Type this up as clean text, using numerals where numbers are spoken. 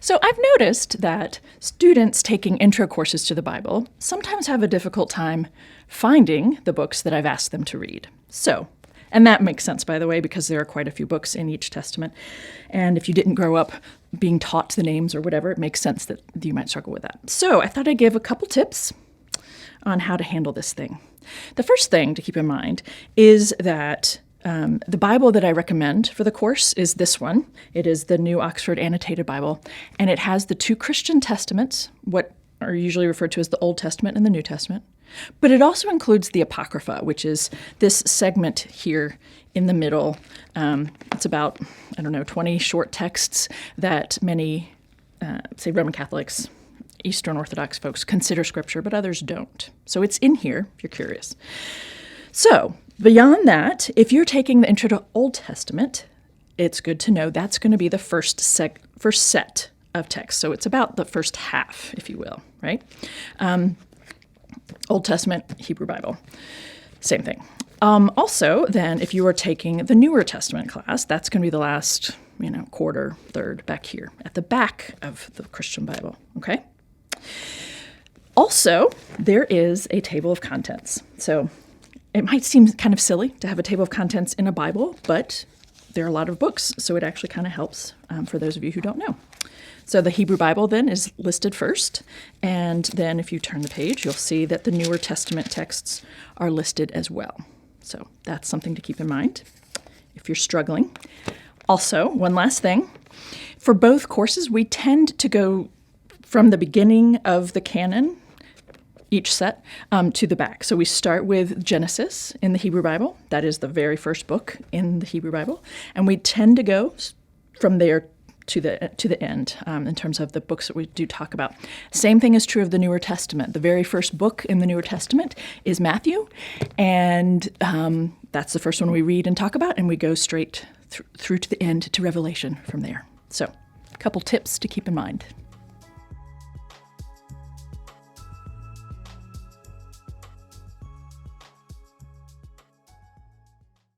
So I've noticed that students taking intro courses to the Bible sometimes have a difficult time finding the books that I've asked them to read. And that makes sense, by the way, because there are quite a few books in each testament. And if you didn't grow up being taught the names or whatever, it makes sense that you might struggle with that. So I thought I'd give a couple tips on how to handle this thing. The first thing to keep in mind is that the Bible that I recommend for the course is this one. It is the New Oxford Annotated Bible, and it has the two Christian testaments, what are usually referred to as the Old Testament and the New Testament. But it also includes the Apocrypha, which is this segment here in the middle. It's about, 20 short texts that many, say, Roman Catholics, Eastern Orthodox folks consider Scripture, but others don't. So it's in here, if you're curious. So beyond that, if you're taking the Intro to Old Testament, it's good to know that's going to be the first set of text. So it's about the first half, if you will, right? Old Testament, Hebrew Bible, same thing. Also, then, if you are taking the Newer Testament class, that's going to be the last, quarter, third, back here, at the back of the Christian Bible, okay? Also, there is a table of contents. So it might seem kind of silly to have a table of contents in a Bible, but there are a lot of books, so it actually kind of helps for those of you who don't know. So the Hebrew Bible then is listed first, and then if you turn the page, you'll see that the Newer Testament texts are listed as well. So that's something to keep in mind if you're struggling. Also, one last thing. For both courses, we tend to go from the beginning of the canon, each set, to the back. So we start with Genesis in the Hebrew Bible. That is the very first book in the Hebrew Bible. And we tend to go from there to the end in terms of the books that we do talk about. Same thing is true of the Newer Testament. The very first book in the Newer Testament is Matthew, and that's the first one we read and talk about, and we go straight through to the end to Revelation from there. So a couple tips to keep in mind.